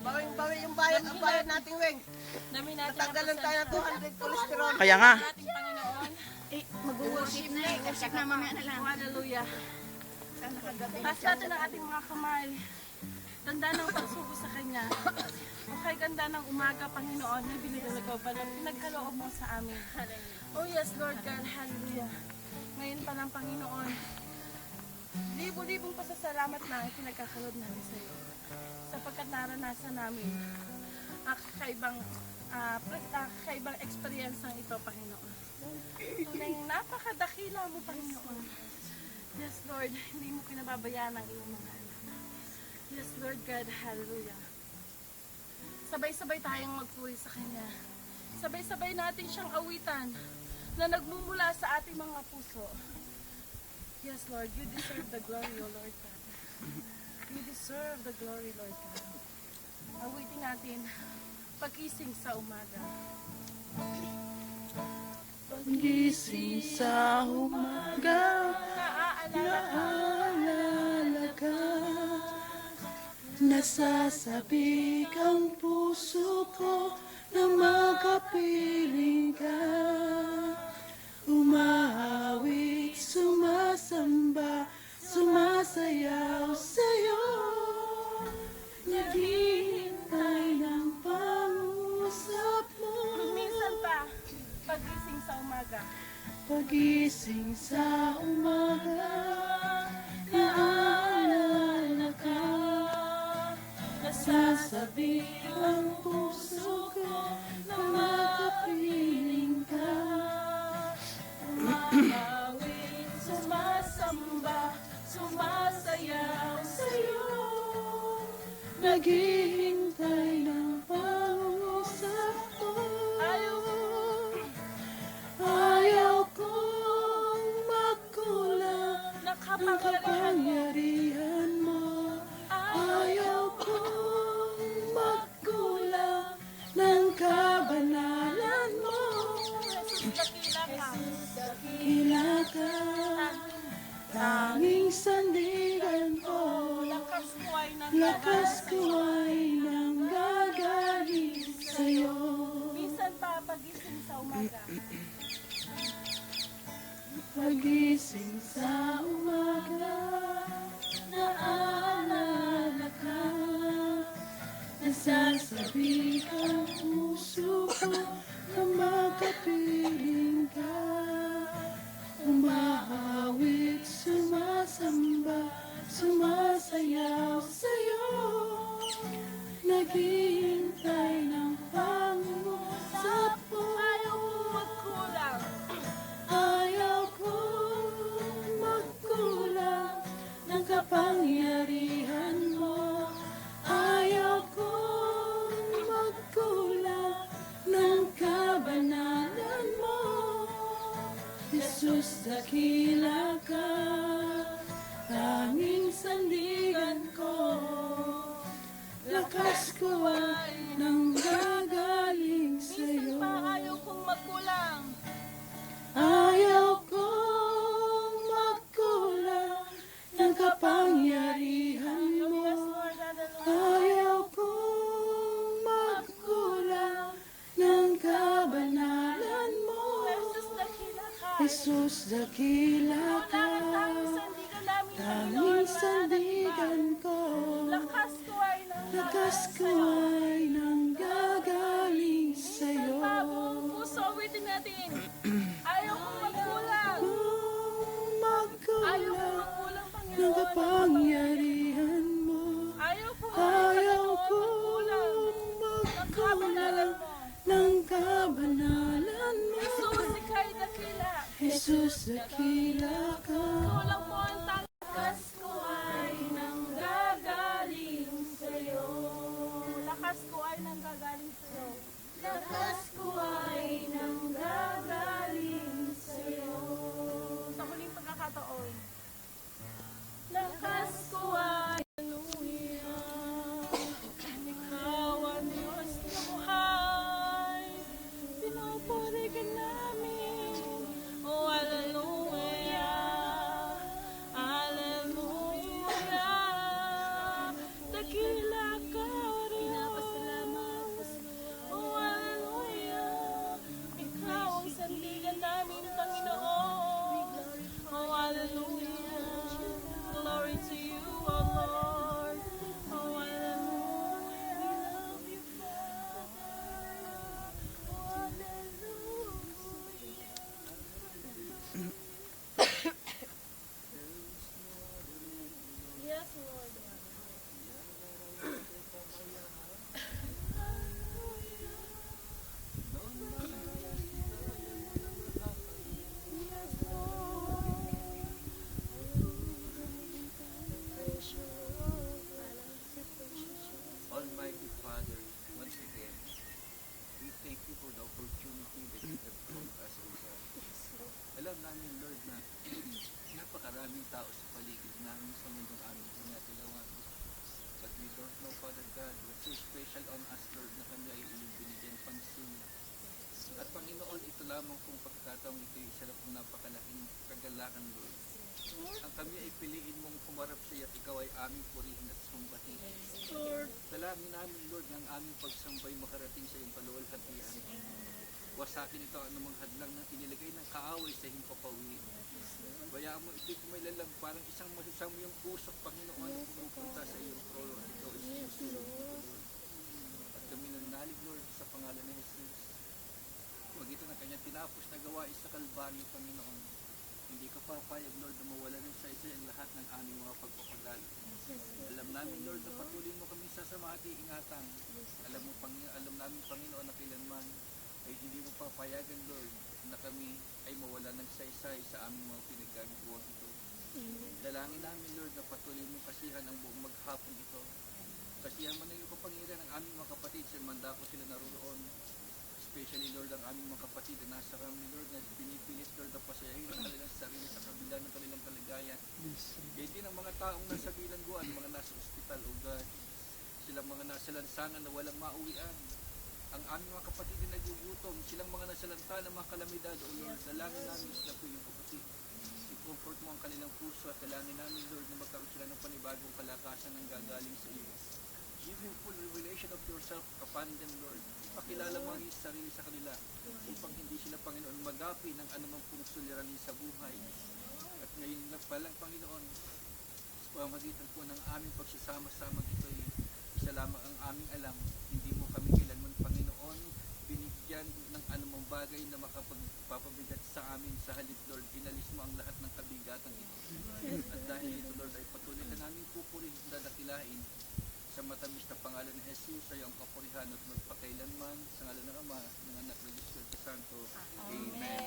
Bawing-bawi yung bayad nating weng. Natanggalan tayo ng 200 cholesterol. Kaya nga. Ating Panginoon. Mag-worship na eh. Worship na mamaya na lang. Hallelujah. Taas natin ang ating mga kamay. Tanda ng pagsuko sa Kanya. O kay ganda ng umaga, Panginoon, na binigalagaw pa lang pinagkaloob mo sa amin. Oh yes, Lord God, hallelujah. Ngayon pa lang, Panginoon, libo-libong pasasalamat na ang pinagkakaloob namin sa iyo. Sapagkat naranasan namin ang kakaibang experience ng ito, Panginoon. Tunay napakadakila mo, Panginoon. Yes, Lord, hindi mo pinababayaan ang iyong mga anak. Yes, Lord God, hallelujah. Sabay-sabay tayong magpuri sa Kanya. Sabay-sabay natin siyang awitan na nagmumula sa ating mga puso. Yes, Lord, you deserve the glory, O Lord God. You deserve the glory, Lord God. Awitin natin pag-ising sa umaga. Gising sa umaga, naalala ka. Nasasabik ang puso ko na makapiling ka. Umahawik, sumasamba, sumasayaw sa'yo. Naghihintay ng pangusap mo. Minsan pa, pag-ising sa umaga. Pag-ising sa umaga, naalala ka. Nasasabik ang puso ko na makapiling ka. Umahawik, sumasamba, sumasayaw sa'yo. Naghihintay ng pangusap mo. Ayaw kong magkulang ng kapangyarihan mo. Ayaw kong magkulang ng kabanalan mo. Dakila ka, tanging sandigan ko. Lakas ko ay nanggagaling sa'yo. Minsan pa, pag-ising sa umaga. Pag-ising sa umaga, naalala ka. Nasasabik ang puso ko na makapiling ka. Umahawit, sumasamba, sumasayaw sa'yo. Naghihintay ng pangusap mo. Ayaw kong magkulang. Ayaw kong magkulang ng kapangyarihan mo. Ayaw kong magkulang ng kabanalan mo. Jesus, dakila ka, tanging sandigan ko. Lakas ko ay nanggagaling Minsan sa'yo. pa, ayaw kong magkulang. Ayaw kong magkulang ng kapangyarihan mo. Yes, Lord, hallelujah. Ayaw kong magkulang ng kabanalan mo. Jesus, dakila ka. Jesus, dakila ka, Tanging sandigan namin, tanging Panginoon, sandigan ko. lakas ko ay Lakas ko ay nanggagaling sa'yo. Pa, buong puso, awitin natin. Ayaw kong magkulang. Kung Ayaw kong magkulang magkulang, ng Panginoon. kapangyarihan mo. Ayaw kong Ayaw magkulang. kong Kabanalan magkulang mo. ng kabanalan mo. Jesus, ika'y dakila. Jesus, dakila ka. Kulang mo ang lakas ko ay nanggagaling sa'yo. Lakas ko ay nanggagaling sa'yo. Lakas ko ay nanggagaling sa'yo. Sa huling pagkakataon. Lakas ko ay hallelujah. Ikaw ang Diyos na buhay. Pinupuri ka namin. Oh, hallelujah. thank you for the opportunity that you have given us, O God. Alam namin, Lord, na napakaraming tao sa paligid namin sa mundong aming ginagalawan. But we don't know, Father God, what's so special on us, Lord, na kami ay iyong binigyan pansin. At Panginoon, ito lamang kung pagkataong ito ay isa na pong napakalaking kagalakan, Lord. Ang kami ay piliin mong kumarap sa iyo at ikaw ay aming purihin at sumbahin. Dalangin namin, Lord, ng aming pagsambay makarating sa iyong kaluwalhatian. Wasakin ito ang anumang hadlang na inilagay ng kaaway sa himpapawid. Bayaan mo ito'y kumilalang parang isang masasamyang usok, Panginoon, na pumupunta sa iyong trono at ikaw ay sinusulong mo, Lord. At kami nanalig, Lord, sa pangalan ni Jesus. Magito na kanyang tinapos na gawain sa Kalbaryo, Panginoon. Hindi ka papayag, Lord, na mawala ng isa-isa ang lahat ng aming mga pagpapagal. Alam namin, Lord, na patuloy mo kami sasama at iingatan. Alam namin, Panginoon, na kailanman ay hindi mo papayagan, Lord, na kami ay mawala ng isa-isa sa aming mga pinagkagawa ito. Dalangin namin, Lord, na patuloy mo kasihan ang buong maghapon ito. Kasihan mo na yung kapangyarihan ng aming mga kapatid sa manda ko sila naroon. Especially, Lord, ang aming mga kapatid na nasa rami, Lord, na pinipilit, Lord, na pasayahin ang kanilang sarili sa kabila ng kanilang kalagayan. Kaya din ang mga taong nasa bilangguan, mga nasa ospital, O God, silang mga nasa lansangan na walang mauwian. Ang aming mga kapatid na nagugutom, silang mga nasa lanta ng mga kalamidad, O Lord, dalangin namin sila po yung kapatid. I-comfort mo ang kanilang puso at dalangin namin, Lord, na magkaroon sila ng panibagong kalakasan ng gagaling sa iyo. Give him full revelation of yourself upon them, Lord. Pakilala mo ang iyong sarili sa kanila upang hindi sila, Panginoon, magapi ng anumang pong suliranin sa buhay. At ngayon na palang, Panginoon, sa pamamagitan po ng aming pagsasama-sama ito, isa lamang ang aming alam. Hindi mo kami kailanman, Panginoon, binigyan ng anumang bagay na makapagpapabigat sa amin. Sa halip, Lord, inalis mo ang lahat ng kabigatang ito. At dahil ito, Lord, ay patuloy na namin pupurihin at dadakilain sa matamis na pangalan ni Jesus sa iyong kapurihan at magpakailanman sa ngalan ng Ama, ng Anak ng Diyos Santo. Amen.